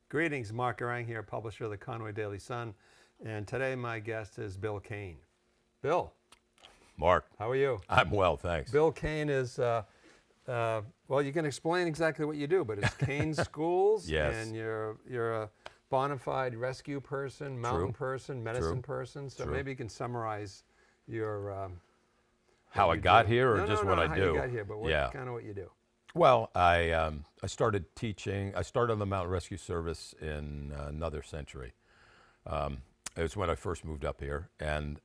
Greetings, Mark Garang here, publisher of the Conway Daily Sun, and today my guest is Bill Kane. Bill. Mark. How are you? I'm well, thanks. Bill Kane is, well, you can explain exactly what you do, but it's Kane Schools, Yes. And you're a bona fide rescue person, mountain person, medicine person, so maybe you can summarize your... how I got here, or no, just no, what no, I how do? you got here, but kind of what you do. Well, I started teaching. I started on the Mountain Rescue Service in another century. It was when I first moved up here, and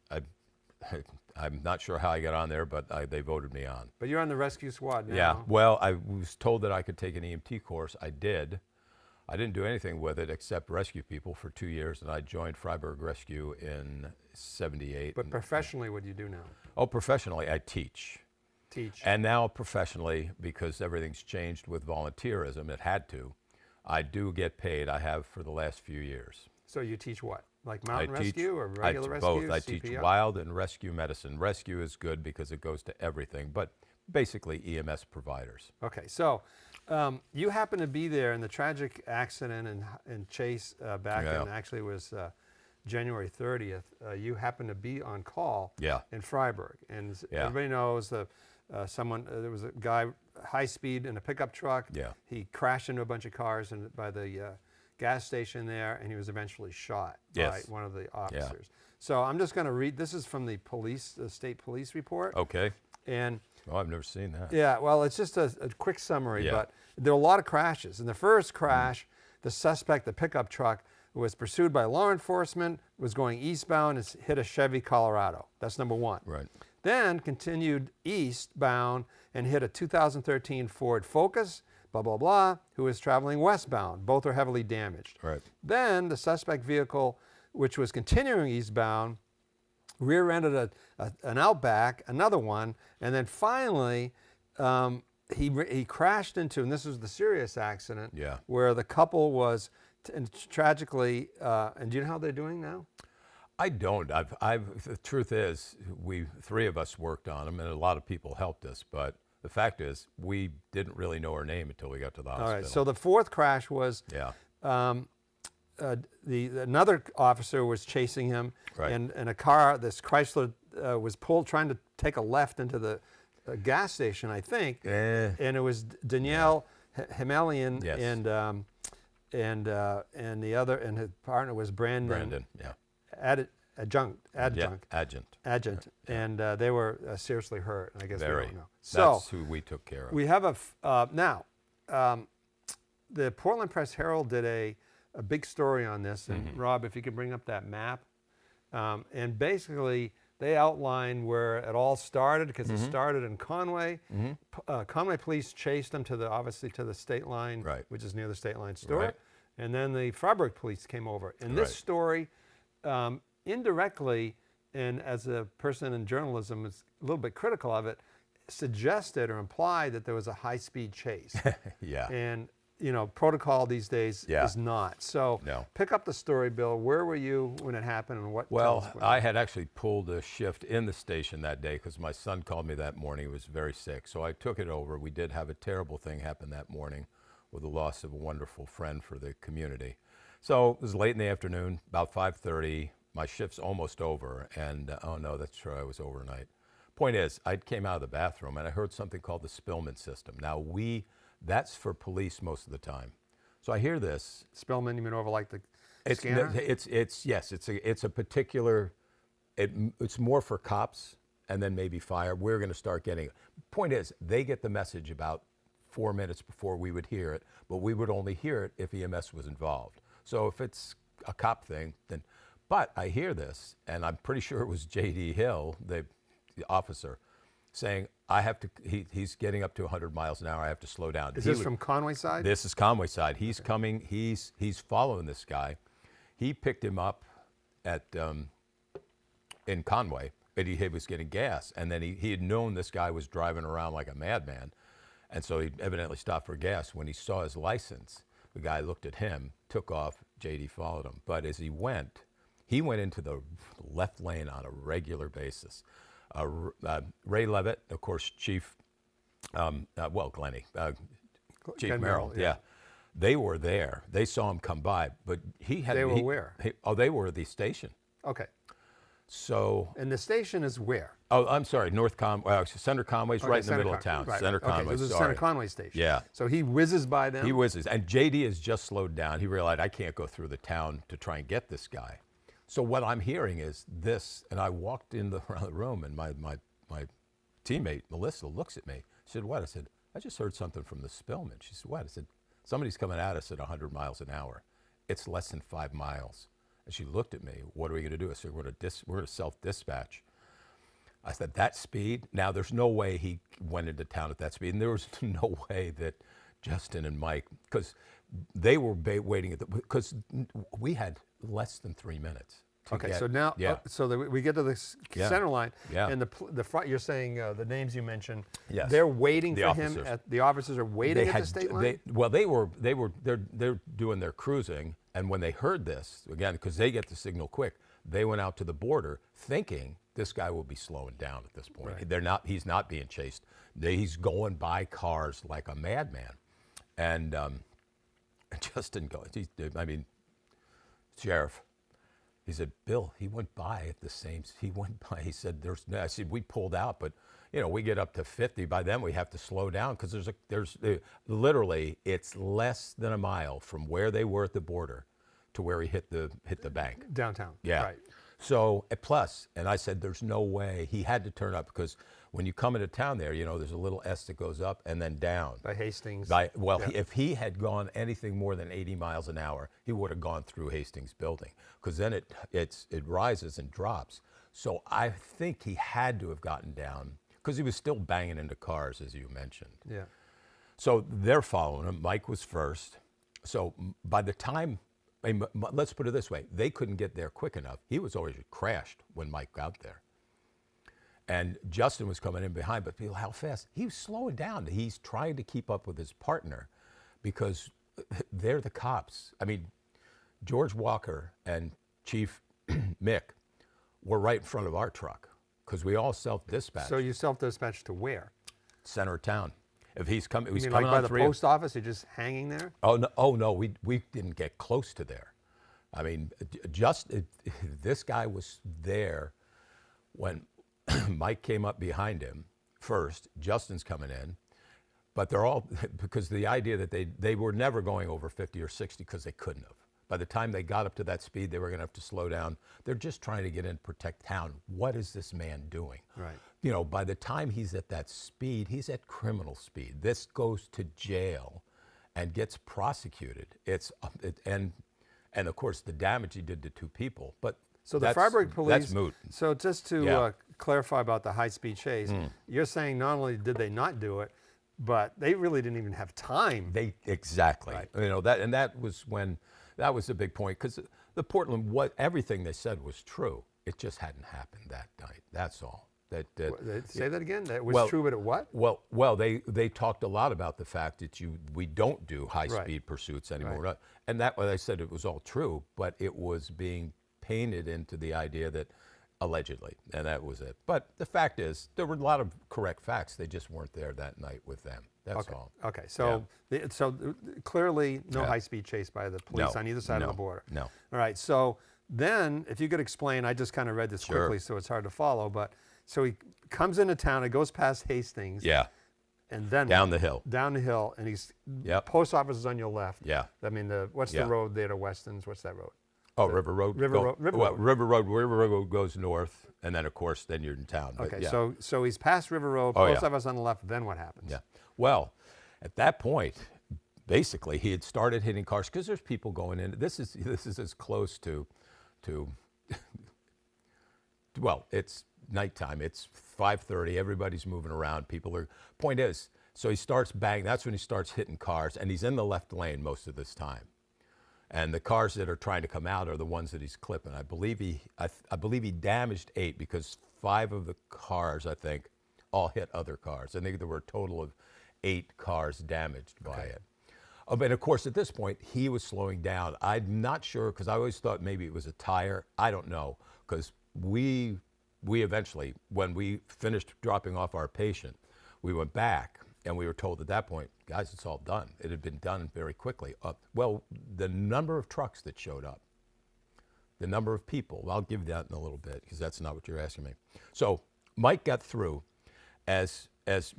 I'm not sure how I got on there, but they voted me on. But you're on the rescue squad now. Yeah, well, I was told that I could take an EMT course. I did. I didn't do anything with it except rescue people for 2 years, and I joined Fryeburg Rescue in '78. But professionally, what do you do now? Oh, professionally, I teach. And now professionally, because everything's changed with volunteerism, it had to, I do get paid. I have for the last few years. So you teach what? Like mountain rescue or regular rescue? Both. I teach wild and rescue medicine. Rescue is good because it goes to everything, but basically EMS providers. Okay, so you happen to be there in the tragic accident in Chase back in, actually it was January 30th. You happened to be on call in Fryeburg. And everybody knows there was a guy high speed in a pickup truck. He crashed into a bunch of cars by the gas station there, and he was eventually shot by one of the officers. So I'm just going to read, this is from the state police report. Okay. And oh, I've never seen that. Yeah, well, it's just a quick summary, but there were a lot of crashes. In the first crash, the suspect, the pickup truck, was pursued by law enforcement, was going eastbound, and hit a Chevy Colorado. That's number one. Right. Then continued eastbound and hit a 2013 Ford Focus, blah, blah, blah, who was traveling westbound. Both are heavily damaged. Right. Then the suspect vehicle, which was continuing eastbound, rear-ended an Outback, another one, and then finally he crashed into, and this was the serious accident, where the couple was tragically, and do you know how they're doing now? I don't. The truth is, three of us worked on them, and a lot of people helped us, but the fact is, we didn't really know her name until we got to the hospital. All right, so the fourth crash was another officer was chasing him, and a car, this Chrysler, was trying to take a left into the gas station, I think, and it was Danielle Himelian and the other, and his partner was Brandon. Adjutant. And they were seriously hurt. I guess we don't know. So that's who we took care of. We have now. The Portland Press Herald did a big story on this, and Rob, if you could bring up that map, and basically they outline where it all started, because it started in Conway. Conway police chased them obviously to the state line, which is near the state line store, and then the Fryeburg police came over. And this story, indirectly, and as a person in journalism is a little bit critical of it, suggested or implied that there was a high-speed chase. And you know, protocol these days is not. So pick up the story, Bill. Where were you when it happened, and what? Well, I had actually pulled a shift in the station that day because my son called me that morning. He was very sick, so I took it over. We did have a terrible thing happen that morning with the loss of a wonderful friend for the community. So it was late in the afternoon, about 5:30. My shift's almost over, and oh no, that's true, I was overnight. Point is, I came out of the bathroom and I heard something called the Spillman system. Now that's for police most of the time. So I hear this. Spillman, you mean over like the scanner? It's a particular, it's more for cops and then maybe fire. We're going to start getting it. Point is, they get the message about 4 minutes before we would hear it, but we would only hear it if EMS was involved. So if it's a cop thing, then, but I hear this, and I'm pretty sure it was J.D. Hill, the officer, saying, he's getting up to 100 miles an hour, I have to slow down. Is this from Conway side? This is Conway side. He's coming, he's following this guy. He picked him up in Conway, but he was getting gas, and then he had known this guy was driving around like a madman, and so he evidently stopped for gas. When he saw his license, the guy looked at him, took off, J.D. followed him. But as he went, He went into the left lane on a regular basis. Ray Levitt, of course, Chief, Glennie, Chief Merrill, yeah. They were there. They saw him come by, but They were where? They were at the station. Okay. So. And the station is where? Oh, I'm sorry, Center Conway's right in the middle of town. Right. Center Conway, this is the Center Conway station. Yeah. So he whizzes by them? He whizzes. And JD has just slowed down. He realized, I can't go through the town to try and get this guy. So what I'm hearing is this, and I walked around the room, and my teammate, Melissa, looks at me. She said, what? I said, I just heard something from the Spillman. She said, what? I said, somebody's coming at us at 100 miles an hour. It's less than 5 miles. And she looked at me. What are we going to do? I said, we're going to self-dispatch. I said, that speed? Now, there's no way he went into town at that speed. And there was no way that Justin and Mike, because they were waiting because we had less than 3 minutes. Okay, so now, we get to the center line, and the front. You're saying the names you mentioned. Yes. They're waiting for officers. him. The officers are waiting at the state line. They're doing their cruising, and when they heard this again, because they get the signal quick, they went out to the border thinking this guy will be slowing down at this point. Right. He's not being chased. He's going by cars like a madman, and Justin goes. Sheriff. He said, Bill, he went by at the same, he said, I said, we pulled out, but, we get up to 50. By then we have to slow down because literally, it's less than a mile from where they were at the border to where he hit the bank. Downtown. Yeah. Right. So, plus, and I said, there's no way. He had to turn up because when you come into town there, there's a little S that goes up and then down. By Hastings. If he had gone anything more than 80 miles an hour, he would have gone through Hastings building because then it rises and drops. So I think he had to have gotten down because he was still banging into cars, as you mentioned. Yeah. So they're following him. Mike was first. So by the time, let's put it this way, they couldn't get there quick enough. He was already crashed when Mike got there. And Justin was coming in behind, but how fast? He was slowing down. He's trying to keep up with his partner because they're the cops. I mean, George Walker and Chief Mick were right in front of our truck because we all self-dispatched. So you self-dispatched to where? Center of town. If he's coming, he's coming by the post office. You're just hanging there. Oh no, we didn't get close to there. I mean, this guy was there when Mike came up behind him first. Justin's coming in, but they're all because the idea that they were never going over 50 or 60 because they couldn't have. By the time they got up to that speed, they were going to have to slow down. They're just trying to get in, protect town. What is this man doing? Right. By the time he's at that speed, he's at criminal speed. This goes to jail and gets prosecuted. And of course the damage he did to 2 people. But so the Fryeburg police. That's moot. So just to clarify about the high-speed chase, you're saying not only did they not do it, but they really didn't even have time. Exactly. Right. That was a big point because the Portland, everything they said was true. It just hadn't happened that night. That's all. Say that again. That was true, but at what? Well, they talked a lot about the fact that we don't do high-speed pursuits anymore, Right. And that what I said it was all true, but it was being painted into the idea that allegedly, and that was it. But the fact is, there were a lot of correct facts. They just weren't there that night with them. That's all. Okay. So clearly, no high-speed chase by the police on either side of the border. No. All right. So then, if you could explain, I just kind of read this quickly, so it's hard to follow. But so he comes into town. It goes past Hastings. Yeah. And then down the hill. Down the hill, and he's post office is on your left. Yeah. I mean, what's the road there to Weston's? What's that road? Oh, River Road. River Road goes north, and then of course, then you're in town. Okay, so he's past River Road, post office on the left. Then what happens? Yeah. Well, at that point, basically, he had started hitting cars because there's people going in. This is as close to, well, it's nighttime. It's 5:30. Everybody's moving around. Point is, so he starts banging. That's when he starts hitting cars, and he's in the left lane most of this time. And the cars that are trying to come out are the ones that he's clipping. I believe he damaged 8 because 5 of the cars, I think, all hit other cars. I think there were a total of 8 cars damaged by it. Oh, but of course, at this point, he was slowing down. I'm not sure, because I always thought maybe it was a tire. I don't know, because we eventually, when we finished dropping off our patient, we went back, and we were told at that point, guys, it's all done. It had been done very quickly. Well, the number of trucks that showed up, the number of people, I'll give you that in a little bit, because that's not what you're asking me. So Mike got through. As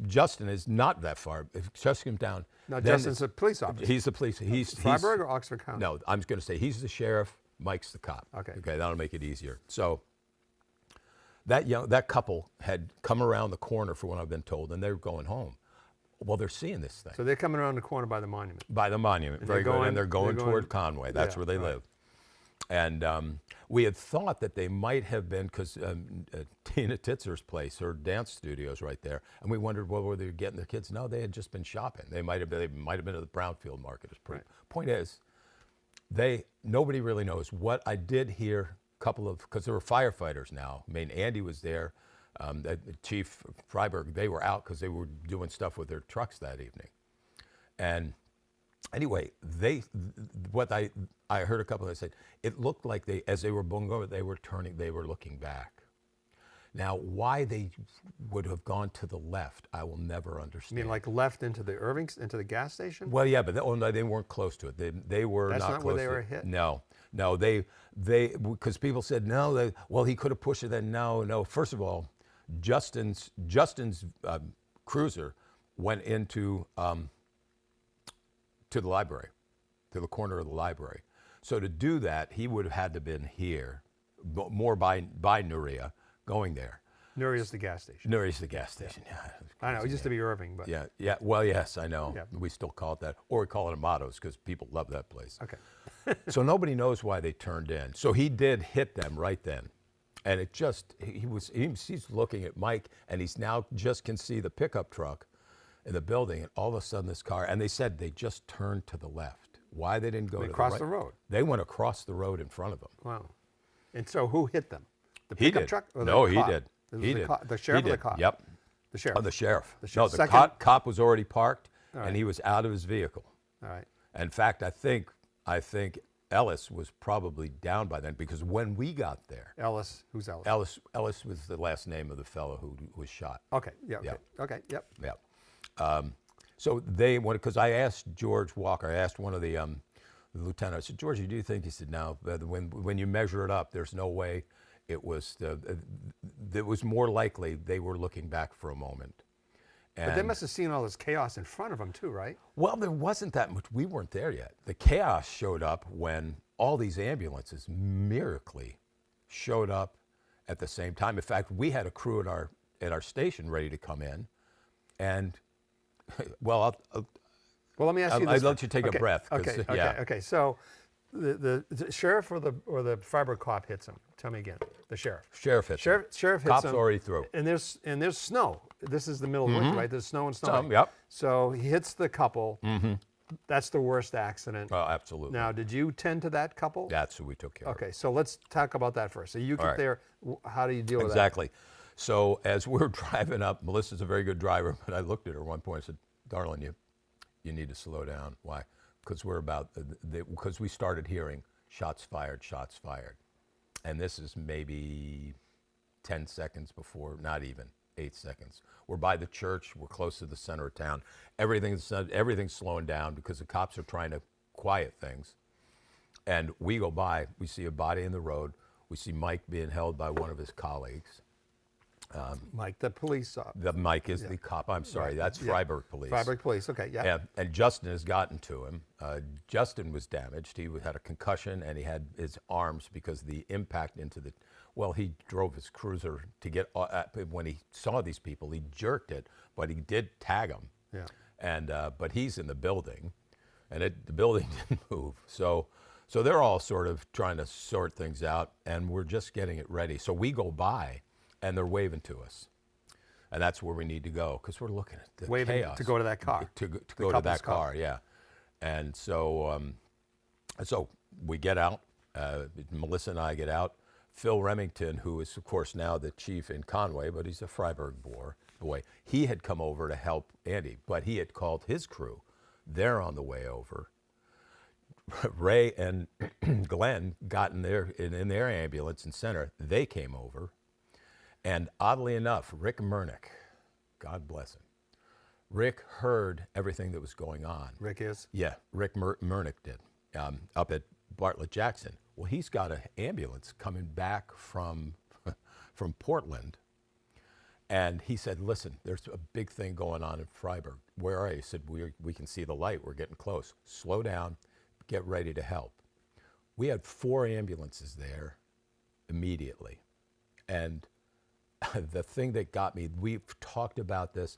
Justin is not that far, if Justin comes down. Now, Justin's a police officer. He's the police. He's Fryeburg or Oxford County? No, I'm going to say he's the sheriff, Mike's the cop. Okay, that'll make it easier. So that couple had come around the corner, for what I've been told, and they were going home. Well, they're seeing this thing. So they're coming around the corner by the monument. By the monument, very good. And they're going toward Conway. That's where they live. And we had thought that they might have been, because Tina Titzer's place, her dance studio's right there, and we wondered, well, were they getting their kids? No, they had just been shopping. They might have been at the Brownfield Market. Point is, nobody really knows. What I did hear, because there were firefighters now. I mean, Andy was there, Chief Fryeburg. They were out because they were doing stuff with their trucks that evening, and anyway, what I heard a couple that said, it looked like as they were going over, they were looking back. Now, why they would have gone to the left, I will never understand. You mean like left into the gas station? Well, yeah, but no, they weren't close to it. They were not close to it. That's not where they were hit? No, because people said, no, well, he could have pushed it then. No. First of all, Justin's cruiser went into to the library, to the corner of the library. So to do that, he would have had to have been here, more by Nuria, going there. Nuria's the gas station. Nuria's the gas station, yeah. I know, it used to be Irving, but. Yeah, well, yes, I know. Yeah. We still call it that, or we call it Amatos, because people love that place. Okay. So nobody knows why they turned in. So he did hit them right then. And it just, he's looking at Mike, and he's now just can see the pickup truck in the building, and all of a sudden this car, and they said they just turned to the left. Why they didn't go to the right? Across the road. They went across the road in front of them. Wow. And so who hit them? The pickup truck or the No, cop? he did. He did. The sheriff or the cop? Yep. The sheriff. Oh, the sheriff. The No, the cop was already parked, right. and he was out of his vehicle. All right. In fact, I think Ellis was probably down by then, because when we got there. Ellis, who's Ellis? Ellis was the last name of the fellow who was shot. Okay, yeah, okay, okay, yep. Yeah. So they wanted, because I asked George Walker, I asked one of the lieutenant, I said, George, do you think? He said, no, when you measure it up, there's no way it was, it was more likely they were looking back for a moment. But they must have seen all this chaos in front of them too, right? Well, there wasn't that much. We weren't there yet. The chaos showed up when all these ambulances miraculously showed up at the same time. In fact, we had a crew at our station ready to come in, and well, let me ask you this. I'd let you take a breath. Okay. So, the sheriff or the Fryeburg cop hits him. Tell me again. The sheriff. Sheriff hits him. Sheriff hits Cop's him. already through. And there's snow. This is the middle of winter, right? There's snow and snow. Yep. So he hits the couple. Mm-hmm. That's the worst accident. Oh, absolutely. Now, did you tend to that couple? That's who we took care of. Okay, so let's talk about that first. So you get there. How do you deal with that? Exactly. So as we're driving up, Melissa's a very good driver, but I looked at her one point and said, darling, you need to slow down. Why? Because because we started hearing shots fired. And this is maybe 10 seconds before, not even 8 seconds. We're by the church. We're close to the center of town. Everything's slowing down because the cops are trying to quiet things. And we go by. We see a body in the road. We see Mike being held by one of his colleagues. Mike, the police officer. Mike is the cop. I'm sorry. Right. That's Fryeburg police. Fryeburg police. Okay. Yeah. And Justin has gotten to him. Justin was damaged. He had a concussion, and he had his arms because of the impact into the. Well, he drove his cruiser to get. When he saw these people, he jerked it, but he did tag them. Yeah. And but he's in the building, and the building didn't move. So they're all sort of trying to sort things out, and we're just getting it ready. So we go by, and they're waving to us, and that's where we need to go because we're looking at the waving chaos. To go to that car. To go to that car, yeah. And so we get out. Melissa and I get out. Phil Remington, who is, of course, now the chief in Conway, but he's a Fryeburg boy, he had come over to help Andy, but he had called his crew They're on the way over. Ray and Glenn got in their ambulance and center. They came over. And oddly enough, Rick Murnick, God bless him, Rick heard everything that was going on. Rick is? Yeah, Rick Murnick did, up at Bartlett Jackson. Well, he's got an ambulance coming back from Portland. And he said, listen, there's a big thing going on in Fryeburg. Where are you? He said, we can see the light. We're getting close. Slow down. Get ready to help. We had 4 ambulances there immediately. And the thing that got me, we've talked about this.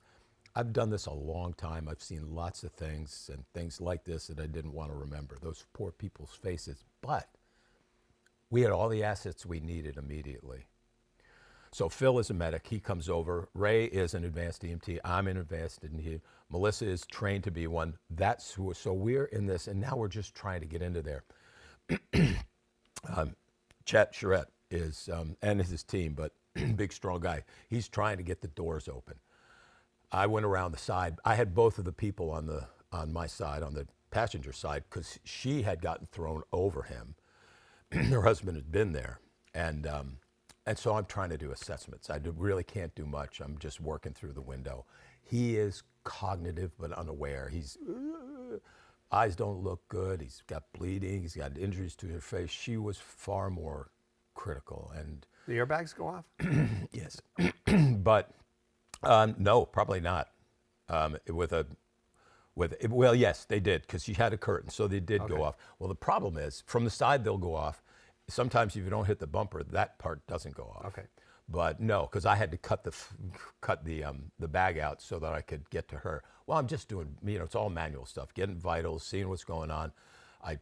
I've done this a long time. I've seen lots of things and things like this that I didn't want to remember, those poor people's faces. But we had all the assets we needed immediately. So Phil is a medic. He comes over. Ray is an advanced EMT. I'm an advanced EMT. Melissa is trained to be one. So we're in this, and now we're just trying to get into there. Chet Charette is, and his team, but big, strong guy. He's trying to get the doors open. I went around the side. I had both of the people on my side, on the passenger side, because she had gotten thrown over him. Her husband had been there, and so I'm trying to do assessments. I really can't do much. I'm just working through the window. He is cognitive but unaware. His eyes don't look good. He's got bleeding. He's got injuries to her face. She was far more critical. And the airbags go off? Yes, but no, probably not. Well, yes, they did, because she had a curtain, so they did go off. Well, the problem is, from the side they'll go off. Sometimes if you don't hit the bumper, that part doesn't go off. Okay. But no, because I had to cut the bag out so that I could get to her. Well, I'm just doing, it's all manual stuff, getting vitals, seeing what's going on. I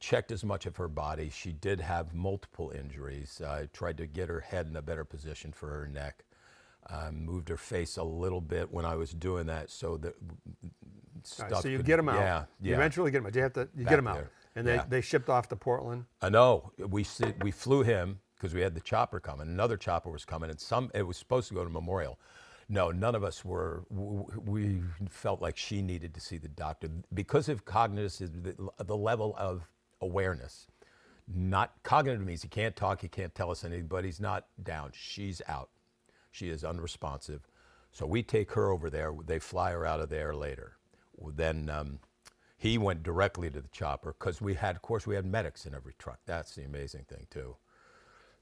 checked as much of her body. She did have multiple injuries. I tried to get her head in a better position for her neck. Moved her face a little bit when I was doing that, so that stuff. Right, so you get them out. Yeah. You eventually get them out. You get them out, and they shipped off to Portland. No, we flew him because we had the chopper coming. Another chopper was coming, and it was supposed to go to Memorial. No, none of us were. We felt like she needed to see the doctor because of cognitive, the level of awareness. Not cognitive means he can't talk, he can't tell us anything, but he's not down. She's out. She is unresponsive. So we take her over there. They fly her out of there later. Then he went directly to the chopper because we had medics in every truck. That's the amazing thing too.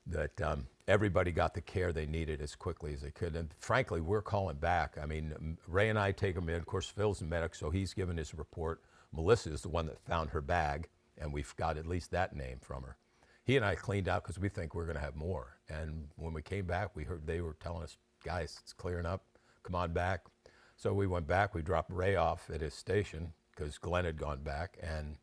That everybody got the care they needed as quickly as they could. And frankly, we're calling back. I mean, Ray and I take them in. Of course, Phil's a medic, so he's given his report. Melissa is the one that found her bag, and we've got at least that name from her. He and I cleaned out because we think we're going to have more. And when we came back, we heard they were telling us, guys, it's clearing up. Come on back. So we went back. We dropped Ray off at his station because Glenn had gone back, and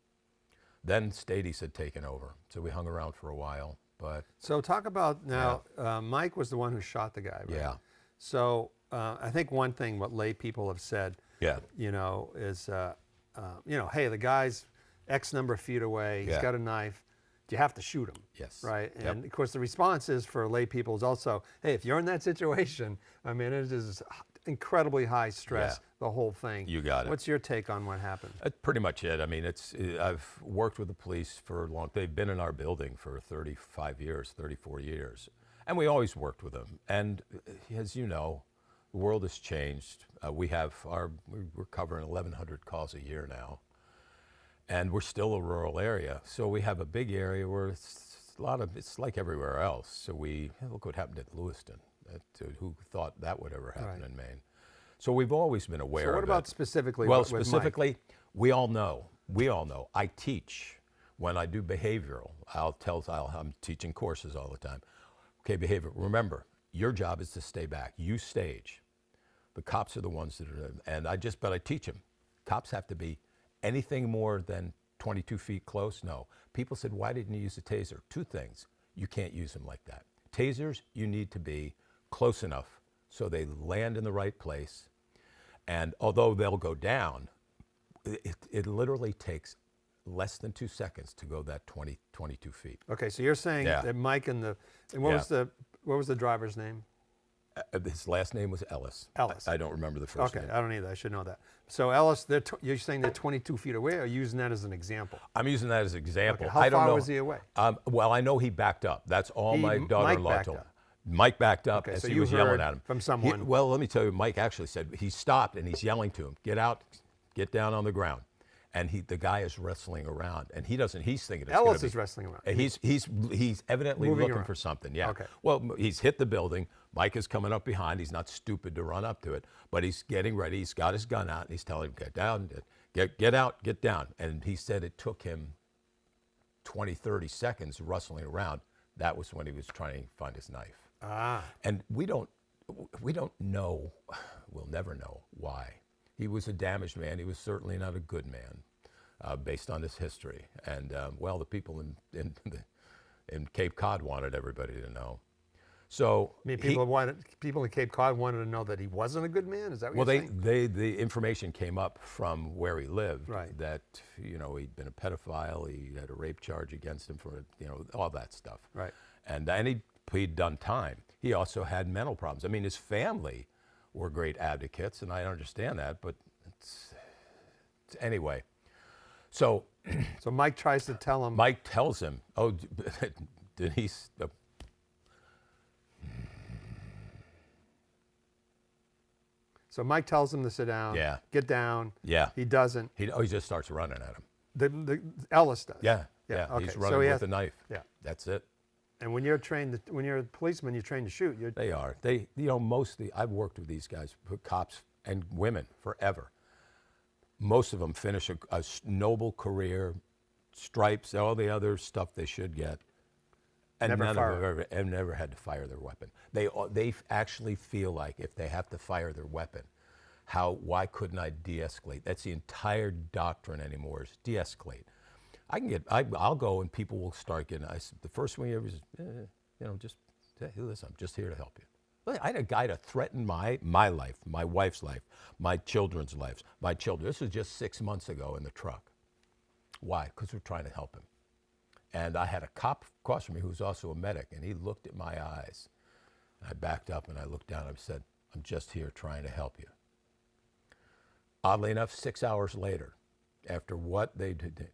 then Stades had taken over. So we hung around for a while. But so talk about now. Mike was the one who shot the guy, right? Yeah. So I think one thing what lay people have said, is hey, the guy's X number of feet away. He's got a knife. You have to shoot him. Yes. Right. And of course, the response is for lay people is also, hey, if you're in that situation, I mean, it is incredibly high stress, the whole thing. You got it. What's your take on what happened? That's pretty much it. I mean, I've worked with the police for a long. They've been in our building for 35 years, 34 years, and we always worked with them. And as you know, the world has changed. We're covering 1,100 calls a year now. And we're still a rural area, so we have a big area where it's like everywhere else. So look what happened at Lewiston. Who thought that would ever happen in Maine? So we've always been aware of it. So what about specifically? Well, with specifically, Mike? we all know. I teach when I do behavioral. I'm teaching courses all the time. Okay, behavior. Remember, your job is to stay back. You stage. The cops are the ones that are, but I teach them. Cops have to be anything more than 22 feet close? No. People said, why didn't you use a taser? 2 things. You can't use them like that. Tasers, you need to be close enough so they land in the right place. And although they'll go down, it literally takes less than 2 seconds to go that 22 feet. Okay, so you're saying that Mike what was the driver's name? His last name was Ellis. Ellis. I don't remember the first name. Okay, I don't either. I should know that. So Ellis, you're saying they're 22 feet away, or are you using that as an example? I'm using that as an example. Okay. How I don't far know. was he away? Well, I know he backed up. That's all my daughter-in-law told me. Mike backed up as so he was yelling at him. From someone. Well, let me tell you, Mike actually said he stopped and he's yelling to him, "Get out, get down on the ground." And the guy is wrestling around, and he doesn't. He's thinking it's Ellis is wrestling around. He's evidently Moving looking around. for something. Yeah. Okay. Well, he's hit the building. Mike is coming up behind. He's not stupid to run up to it, but he's getting ready. He's got his gun out, and he's telling him, "Get down, get out, get down." And he said it took him 20, 30 seconds wrestling around. That was when he was trying to find his knife. And we don't know, we'll never know why. He was a damaged man. He was certainly not a good man, based on his history. And well, the people in Cape Cod wanted everybody to know. So I mean, people in Cape Cod wanted to know that he wasn't a good man. Is that what you're saying? The information came up from where he lived, right, that he'd been a pedophile. He had a rape charge against him for all that stuff. Right. And he'd done time. He also had mental problems. I mean, his family were great advocates, and I understand that, but it's anyway. So Mike tries to tell him. Mike tells him, "Oh, Denise." So Mike tells him to sit down. Yeah. Get down. Yeah. He doesn't. He just starts running at him. The Ellis does. Yeah. Okay. He's running with a knife. Yeah. That's it. And when you're a policeman, you're trained to shoot. They are. Mostly, I've worked with these guys, cops and women, forever. Most of them finish a noble career, stripes, all the other stuff they should get, and none of them have never had to fire their weapon. They actually feel like if they have to fire their weapon, why couldn't I de-escalate? That's the entire doctrine anymore, is de-escalate. I'll go and people will start getting, the first one you ever, just, hey, listen, I'm just here to help you. I had a guy to threaten my life, my wife's life, my children's lives, my children. This was just 6 months ago in the truck. Why? Because we're trying to help him. And I had a cop across from me who was also a medic, and he looked at my eyes. I backed up and I looked down and I said, "I'm just here trying to help you." Oddly enough, 6 hours later, after what they did,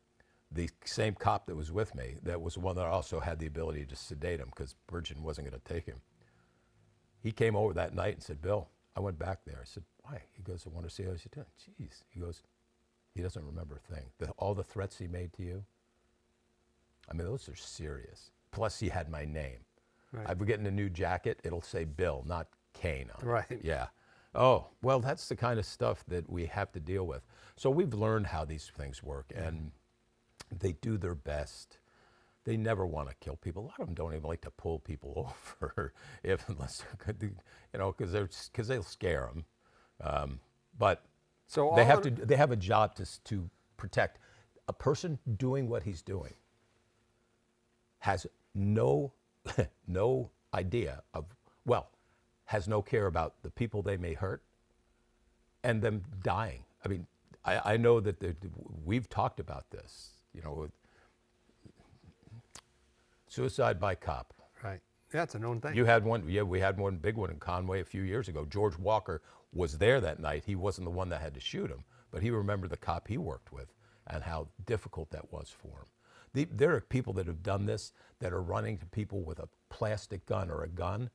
the same cop that was with me, that was the one that also had the ability to sedate him because Bridget wasn't going to take him. He came over that night and said, "Bill, I went back there." I said, "Why?" He goes, "I want to see how you're doing." Jeez. He goes, he doesn't remember a thing. All the threats he made to you, I mean, those are serious. Plus, he had my name. Right. I've been getting a new jacket. It'll say Bill, not Kane on it. Right. Yeah. Oh, well, that's the kind of stuff that we have to deal with. So we've learned how these things work, and they do their best. They never want to kill people. A lot of them don't even like to pull people over, unless because they'll scare them. But so they have a job to protect. A person doing what he's doing has no idea of, has no care about the people they may hurt and them dying. I mean, I know that we've talked about this, suicide by cop. Right. Yeah, it's a known thing. You had one. Yeah, we had one big one in Conway a few years ago. George Walker was there that night. He wasn't the one that had to shoot him, but he remembered the cop he worked with and how difficult that was for him. There are people that have done this that are running to people with a plastic gun or a gun,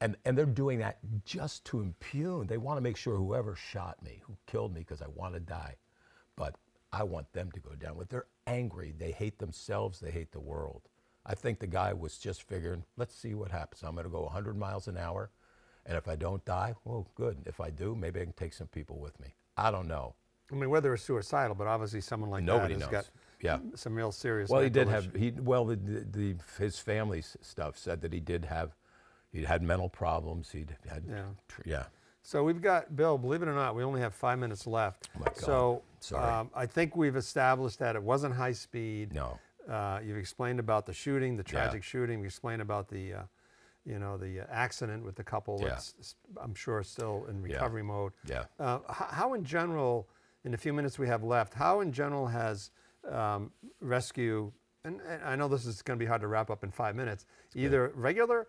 and they're doing that just to impugn. They want to make sure whoever shot me, who killed me because I want to die, but I want them to go down. But they're angry. They hate themselves. They hate the world. I think the guy was just figuring, let's see what happens. I'm going to go 100 miles an hour, and if I don't die, well, good. If I do, maybe I can take some people with me. I don't know. I mean, whether it's suicidal, but obviously someone like Nobody that has knows. got some real serious. Well, he did have. His family's stuff said that he had mental problems. He'd had. Yeah. So we've got, Bill, believe it or not, we only have 5 minutes left. Oh my God. So sorry. I think we've established that it wasn't high speed. No. You've explained about the shooting, the tragic shooting. You explained about the accident with the couple. Yeah. That's, I'm sure, still in recovery mode. Yeah. How in general, in the few minutes we have left, how in general has rescue, and I know this is going to be hard to wrap up in 5 minutes, either regular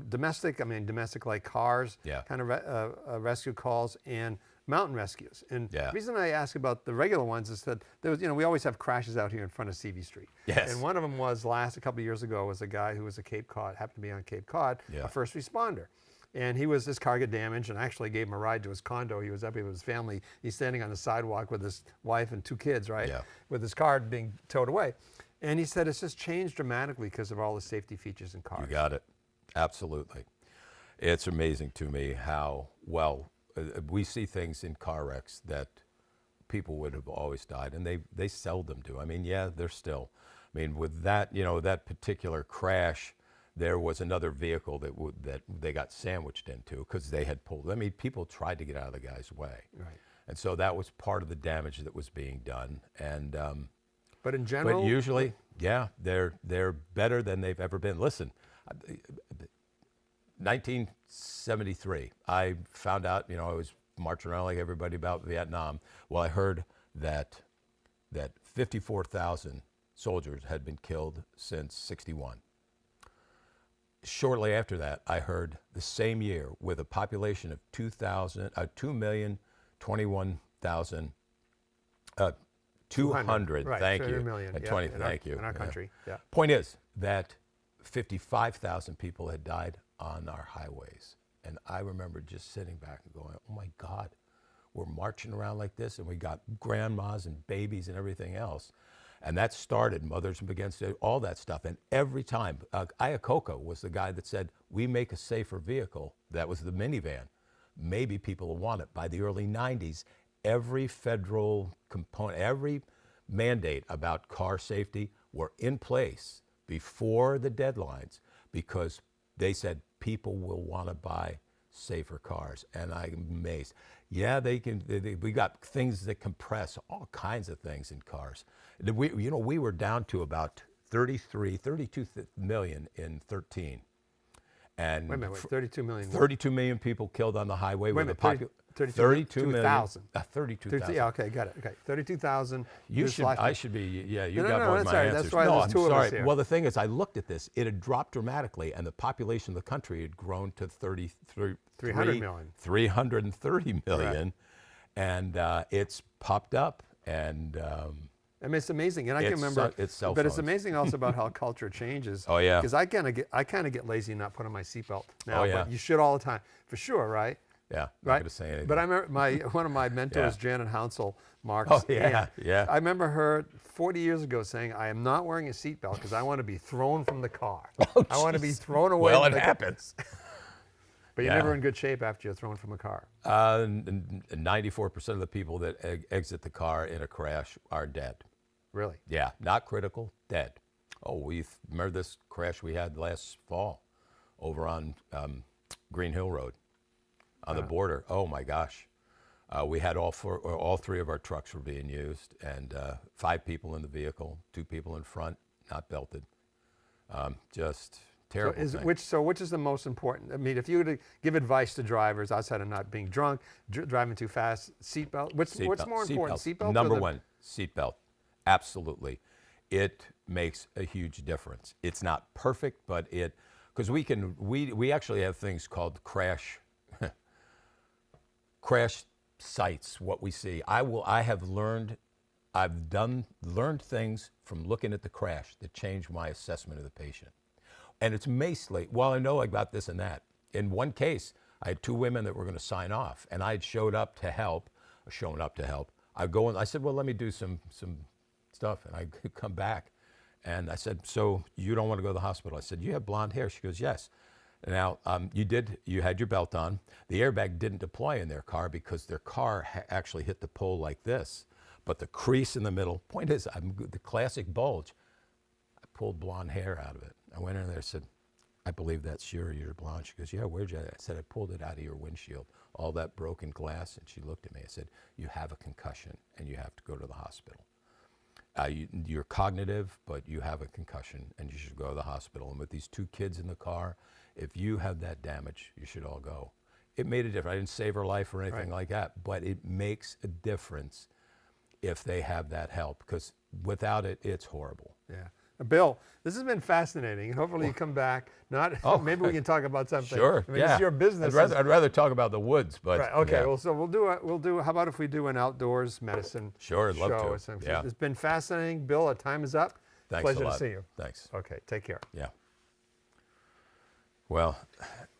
domestic like cars, kind of rescue calls, and mountain rescues. And the reason I ask about the regular ones is that there was, we always have crashes out here in front of CV Street. Yes. And one of them was a couple of years ago, was a guy who was happened to be on Cape Cod, a first responder. And his car got damaged, and I actually gave him a ride to his condo. He was up here with his family. He's standing on the sidewalk with his wife and 2 kids, right? Yeah. With his car being towed away. And he said it's just changed dramatically because of all the safety features in cars. You got it. Absolutely. It's amazing to me how well we see things in car wrecks that people would have always died, and they seldom do. I mean, they're still. I mean, with that, that particular crash, there was another vehicle that they got sandwiched into because they had pulled. I mean, people tried to get out of the guy's way, right? And so that was part of the damage that was being done. And but in general, but usually, they're better than they've ever been. Listen, 1973, I found out. I was marching around like everybody about Vietnam. Well, I heard that 54,000 soldiers had been killed since '61. Shortly after that, I heard the same year, with a population of 2,021,000, 200. Right, thank you. Million. Thank you. In our country. Yeah. Point is that 55,000 people had died on our highways, and I remember just sitting back and going, "Oh my God, we're marching around like this, and we got grandmas and babies and everything else." And that started Mothers Against all that stuff. And every time, Iacocca was the guy that said, we make a safer vehicle. That was the minivan. Maybe people will want it. By the early 90s, every federal component, every mandate about car safety were in place before the deadlines, because they said people will want to buy safer cars. And I'm amazed. They can. We got things that compress, all kinds of things in cars. We were down to about 32 million in 13. And wait a minute, 32 million. 32 million people killed on the highway. Wait a minute, 32,000. 32,000. Yeah, okay, got it. Okay, 32,000. I should be. Yeah, you got no, more than my answers. That's why there's 2 of us here. Well, the thing is, I looked at this. It had dropped dramatically, and the population of the country had grown to 300 million. 330 million, right. And it's popped up, and I mean, it's amazing, and I can remember. But it's amazing also about how culture changes. Oh yeah. Because I kind of get lazy not putting my seatbelt now. Oh yeah. But you should all the time, for sure, right? Yeah. Right. Not gonna say anything. But I remember one of my mentors, Janet Hounsel, Marks. Oh yeah. Yeah. I remember her 40 years ago saying, "I am not wearing a seatbelt because I want to be thrown from the car. Oh, I want to be thrown away." Well, it happens. But you're never in good shape after you're thrown from a car. 94% of the people that exit the car in a crash are dead. Really? Yeah, not critical, dead. Oh, remember this crash we had last fall over on Green Hill Road on the border. Oh my gosh. We had all 3 of our trucks were being used, and 5 people in the vehicle, 2 people in front, not belted. Just terrible. Which is the most important? I mean, if you were to give advice to drivers outside of not being drunk, driving too fast, seatbelt. What's more important, seatbelt? Number 1, seatbelt. Absolutely, it makes a huge difference. It's not perfect, but because we actually have things called crash sites. What we see, I've learned things from looking at the crash that changed my assessment of the patient. And it's mostly, well, I know about this and that. In one case, I had 2 women that were going to sign off, and I had shown up to help. I go in, I said, well, let me do some stuff, and I come back, and I said, so you don't want to go to the hospital? I said, you have blonde hair. She goes, yes. Now, you had your belt on. The airbag didn't deploy in their car because their car actually hit the pole like this, but the crease in the middle, point is, the classic bulge, I pulled blonde hair out of it. I went in there and said, I believe that's you're blonde. She goes, yeah, where'd you? I said, I pulled it out of your windshield, all that broken glass. And she looked at me. I said, you have a concussion and you have to go to the hospital. You're cognitive, but you have a concussion and you should go to the hospital. And with these 2 kids in the car, if you have that damage, you should all go. It made a difference. I didn't save her life or anything like that, but it makes a difference if they have that help, because without it, it's horrible. Yeah. Bill, this has been fascinating. Hopefully you come back. Not maybe we can talk about something. Sure. I mean, it's your business. I'd rather talk about the woods, but right. Okay. Well, so we'll do. How about if we do an outdoors medicine? Sure. I'd love show to. Yeah. It's been fascinating, Bill. Our time is up. Thanks Pleasure a lot. to see you. Thanks. Okay. Take care. Yeah. Well,